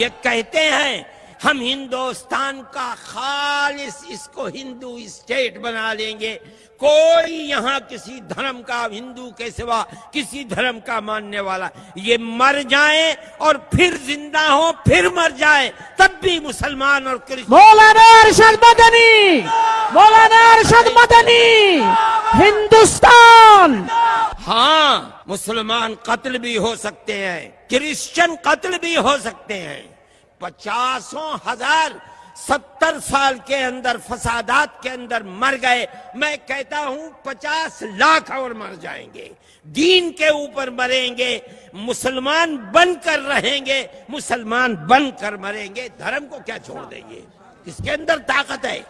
یہ کہتے ہیں ہم ہندوستان کا خالص اس کو ہندو اسٹیٹ بنا لیں گے، کوئی یہاں کسی دھرم کا ہندو کے سوا کسی دھرم کا ماننے والا، یہ مر جائیں اور پھر زندہ ہوں پھر مر جائیں تب بھی مسلمان اور کرسچن۔ مولانا ارشد مدنی، مولانا ارشد مدنی، ہندوستان۔ ہاں مسلمان قتل بھی ہو سکتے ہیں، کرسچن قتل بھی ہو سکتے ہیں، 50,000 70 سال کے اندر فسادات کے اندر مر گئے، میں کہتا ہوں 50 لاکھ اور مر جائیں گے، دین کے اوپر مریں گے، مسلمان بن کر رہیں گے، مسلمان بن کر مریں گے، دھرم کو کیا چھوڑ دیں گے؟ اس کے اندر طاقت ہے،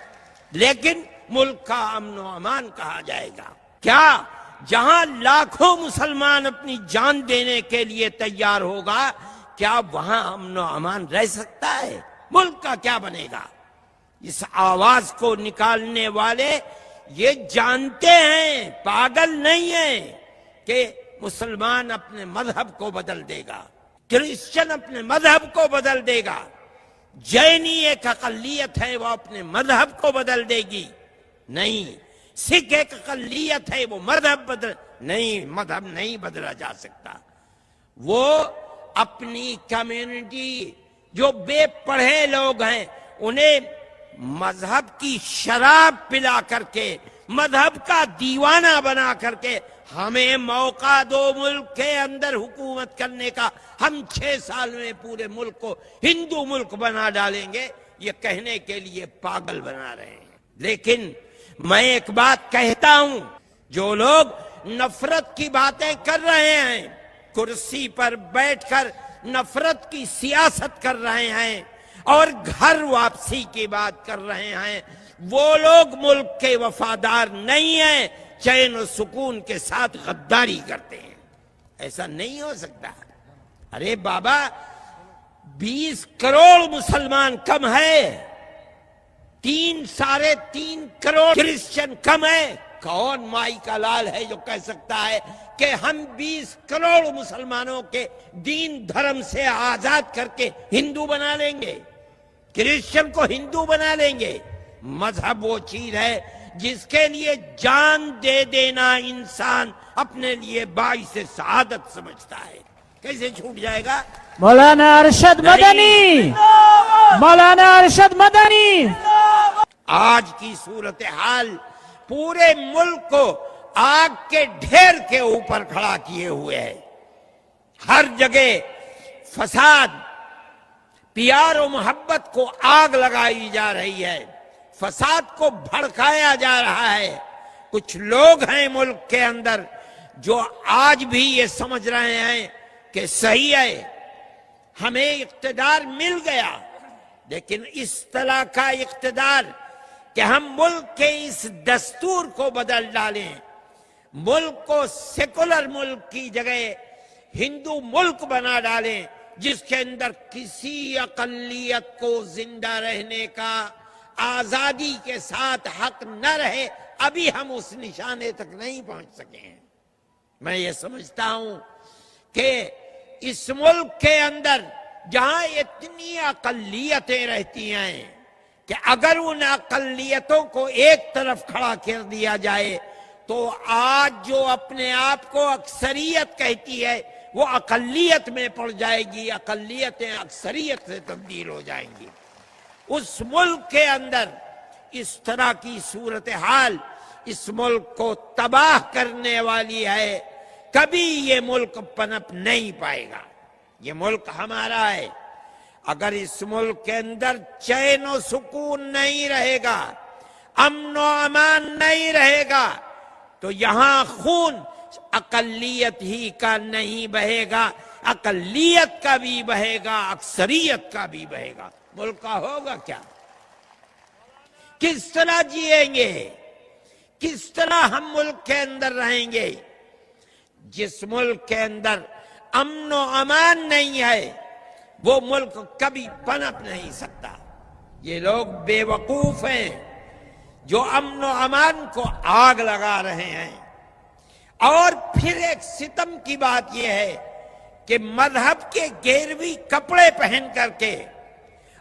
لیکن ملک کا امن و امان کہا جائے گا؟ کیا جہاں لاکھوں مسلمان اپنی جان دینے کے لیے تیار ہوگا، کیا وہاں امن و امان رہ سکتا ہے؟ ملک کا کیا بنے گا؟ اس آواز کو نکالنے والے یہ جانتے ہیں، پاگل نہیں ہیں، کہ مسلمان اپنے مذہب کو بدل دے گا، کرسچن اپنے مذہب کو بدل دے گا، جینی ایک اقلیت ہے وہ اپنے مذہب کو بدل دے گی، نہیں، سکھ ایک اقلیت ہے وہ مذہب بدل، نہیں، مذہب نہیں بدلا جا سکتا۔ وہ اپنی کمیونٹی جو بے پڑھے لوگ ہیں انہیں مذہب کی شراب پلا کر کے، مذہب کا دیوانہ بنا کر کے ہمیں موقع دو ملک کے اندر حکومت کرنے کا، ہم 6 سال میں پورے ملک کو ہندو ملک بنا ڈالیں گے، یہ کہنے کے لیے پاگل بنا رہے ہیں۔ لیکن میں ایک بات کہتا ہوں، جو لوگ نفرت کی باتیں کر رہے ہیں، کرسی پر بیٹھ کر نفرت کی سیاست کر رہے ہیں اور گھر واپسی کی بات کر رہے ہیں، وہ لوگ ملک کے وفادار نہیں ہیں، چین و سکون کے ساتھ غداری کرتے ہیں۔ ایسا نہیں ہو سکتا۔ ارے بابا 20 کروڑ مسلمان کم ہے، 3.5 کروڑ کرسچن کم ہے؟ کون مائی کا لال ہے جو کہہ سکتا ہے کہ ہم 20 کروڑ مسلمانوں کے دین دھرم سے آزاد کر کے ہندو بنا لیں گے، کرسچن کو ہندو بنا لیں گے؟ مذہب وہ چیز ہے جس کے لیے جان دے دینا انسان اپنے لیے باعث سعادت سمجھتا ہے، کیسے چھوٹ جائے گا؟ مولانا ارشد مدنی، مولانا ارشد مدنی۔ آج کی صورتحال پورے ملک کو آگ کے ڈھیر کے اوپر کھڑا کیے ہوئے ہے، ہر جگہ فساد، پیار و محبت کو آگ لگائی جا رہی ہے، فساد کو بھڑکایا جا رہا ہے۔ کچھ لوگ ہیں ملک کے اندر جو آج بھی یہ سمجھ رہے ہیں کہ صحیح ہے، ہمیں اقتدار مل گیا، لیکن اس طرح کا اقتدار کہ ہم ملک کے اس دستور کو بدل ڈالیں، ملک کو سیکولر ملک کی جگہ ہندو ملک بنا ڈالیں، جس کے اندر کسی اقلیت کو زندہ رہنے کا آزادی کے ساتھ حق نہ رہے، ابھی ہم اس نشانے تک نہیں پہنچ سکے ہیں۔ میں یہ سمجھتا ہوں کہ اس ملک کے اندر جہاں اتنی اقلیتیں رہتی ہیں کہ اگر ان اقلیتوں کو ایک طرف کھڑا کر دیا جائے تو آج جو اپنے آپ کو اکثریت کہتی ہے وہ اقلیت میں پڑ جائے گی، اقلیتیں اکثریت سے تبدیل ہو جائیں گی۔ اس ملک کے اندر اس طرح کی صورتحال اس ملک کو تباہ کرنے والی ہے، کبھی یہ ملک پنپ نہیں پائے گا۔ یہ ملک ہمارا ہے، اگر اس ملک کے اندر چین و سکون نہیں رہے گا، امن و امان نہیں رہے گا، تو یہاں خون اقلیت ہی کا نہیں بہے گا، اقلیت کا بھی بہے گا، اکثریت کا بھی بہے گا۔ ملک کا ہوگا کیا؟ کس طرح جیئیں گے؟ کس طرح ہم ملک کے اندر رہیں گے؟ جس ملک کے اندر امن و امان نہیں ہے وہ ملک کبھی پنپ نہیں سکتا۔ یہ لوگ بے وقوف ہیں جو امن و امان کو آگ لگا رہے ہیں۔ اور پھر ایک ستم کی بات یہ ہے کہ مذہب کے گیروی کپڑے پہن کر کے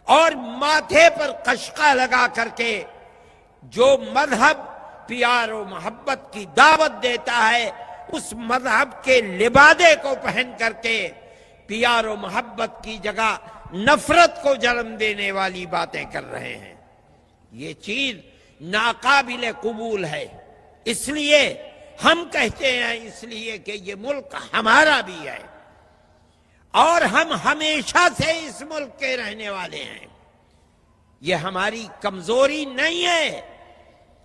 اور ماتھے پر قشقہ لگا کر کے جو مذہب پیار و محبت کی دعوت دیتا ہے، اس مذہب کے لبادے کو پہن کر کے پیار و محبت کی جگہ نفرت کو جنم دینے والی باتیں کر رہے ہیں۔ یہ چیز ناقابل قبول ہے۔ اس لیے ہم کہتے ہیں، اس لیے کہ یہ ملک ہمارا بھی ہے اور ہم ہمیشہ سے اس ملک کے رہنے والے ہیں۔ یہ ہماری کمزوری نہیں ہے۔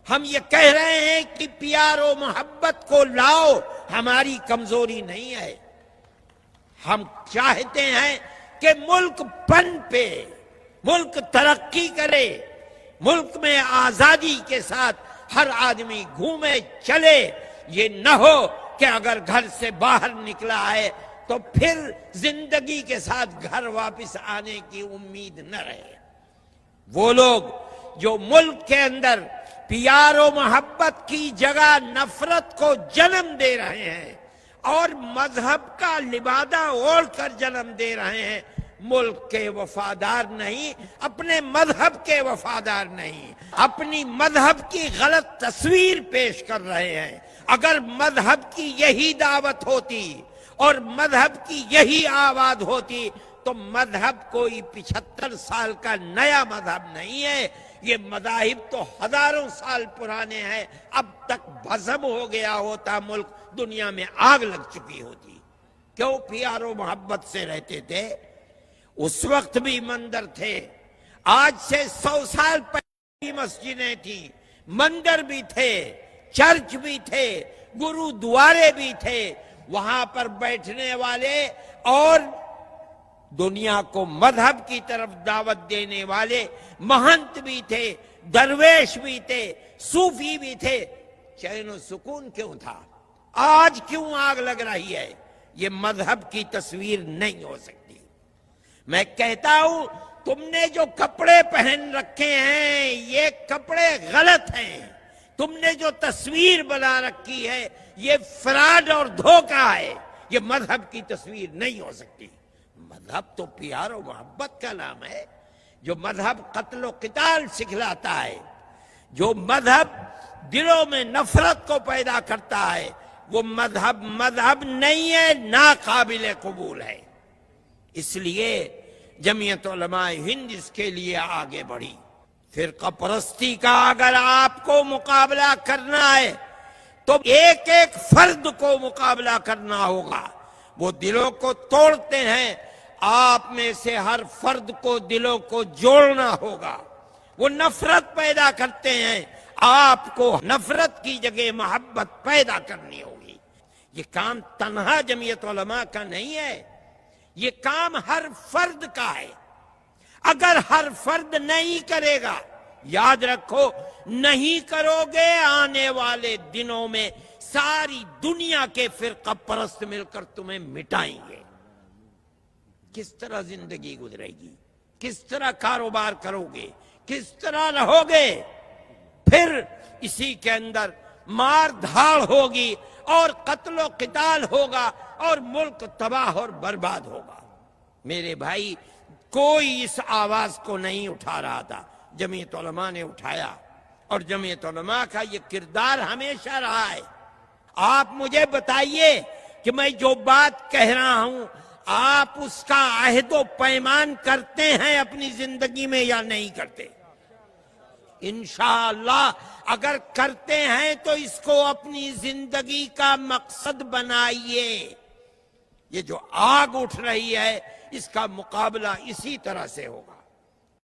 ہم یہ کہہ رہے ہیں کہ پیار و محبت کو لاؤ، ہماری کمزوری نہیں ہے۔ ہم چاہتے ہیں کہ ملک پن پہ، ملک ترقی کرے، ملک میں آزادی کے ساتھ ہر آدمی گھومے چلے۔ یہ نہ ہو کہ اگر گھر سے باہر نکلا ہے تو پھر زندگی کے ساتھ گھر واپس آنے کی امید نہ رہے۔ وہ لوگ جو ملک کے اندر پیار و محبت کی جگہ نفرت کو جنم دے رہے ہیں اور مذہب کا لبادہ اوڑھ کر جنم دے رہے ہیں، ملک کے وفادار نہیں، اپنے مذہب کے وفادار نہیں، اپنی مذہب کی غلط تصویر پیش کر رہے ہیں۔ اگر مذہب کی یہی دعوت ہوتی اور مذہب کی یہی آواز ہوتی تو مذہب کوئی 75 سال کا نیا مذہب نہیں ہے۔ یہ مذاہب تو ہزاروں سال پرانے ہیں۔ اب تک بھسم ہو گیا ہوتا ملک، دنیا میں آگ لگ چکی ہوتی۔ کیوں پیار و محبت سے رہتے تھے؟ اس وقت بھی مندر تھے، آج سے 100 سال پہلے بھی مسجدیں تھیں، مندر بھی تھے، چرچ بھی تھے، گرودوارے بھی تھے، وہاں پر بیٹھنے والے اور دنیا کو مذہب کی طرف دعوت دینے والے مہنت بھی تھے، درویش بھی تھے، صوفی بھی تھے۔ چین و سکون کیوں تھا؟ آج کیوں آگ لگ رہی ہے؟ یہ مذہب کی تصویر نہیں ہو سکتی۔ میں کہتا ہوں تم نے جو کپڑے پہن رکھے ہیں یہ کپڑے غلط ہیں، تم نے جو تصویر بنا رکھی ہے یہ فراڈ اور دھوکہ ہے، یہ مذہب کی تصویر نہیں ہو سکتی۔ مذہب تو پیار و محبت کا نام ہے۔ جو مذہب قتل و قتال سکھلاتا ہے، جو مذہب دلوں میں نفرت کو پیدا کرتا ہے، وہ مذہب نہیں ہے، ناقابل قبول ہے۔ اس لیے جمعیت علماء ہند اس کے لیے آگے بڑھی۔ فرقہ پرستی کا اگر آپ کو مقابلہ کرنا ہے تو ایک ایک فرد کو مقابلہ کرنا ہوگا۔ وہ دلوں کو توڑتے ہیں، آپ میں سے ہر فرد کو دلوں کو جوڑنا ہوگا۔ وہ نفرت پیدا کرتے ہیں، آپ کو نفرت کی جگہ محبت پیدا کرنی ہوگی۔ یہ کام تنہا جمعیت علماء کا نہیں ہے، یہ کام ہر فرد کا ہے۔ اگر ہر فرد نہیں کرے گا، یاد رکھو نہیں کرو گے، آنے والے دنوں میں ساری دنیا کے فرقہ پرست مل کر تمہیں مٹائیں گے۔ کس طرح زندگی گزرے گی؟ کس طرح کاروبار کرو گے؟ کس طرح رہو گے؟ پھر اسی کے اندر مار دھاڑ ہوگی اور قتل و قتال ہوگا اور ملک تباہ اور برباد ہوگا۔ میرے بھائی، کوئی اس آواز کو نہیں اٹھا رہا تھا، جمعیت علماء نے اٹھایا، اور جمعیت علماء کا یہ کردار ہمیشہ رہا ہے۔ آپ مجھے بتائیے کہ میں جو بات کہہ رہا ہوں آپ اس کا عہد و پیمان کرتے ہیں اپنی زندگی میں یا نہیں کرتے؟ انشاءاللہ اگر کرتے ہیں تو اس کو اپنی زندگی کا مقصد بنائیے۔ یہ جو آگ اٹھ رہی ہے اس کا مقابلہ اسی طرح سے ہوگا۔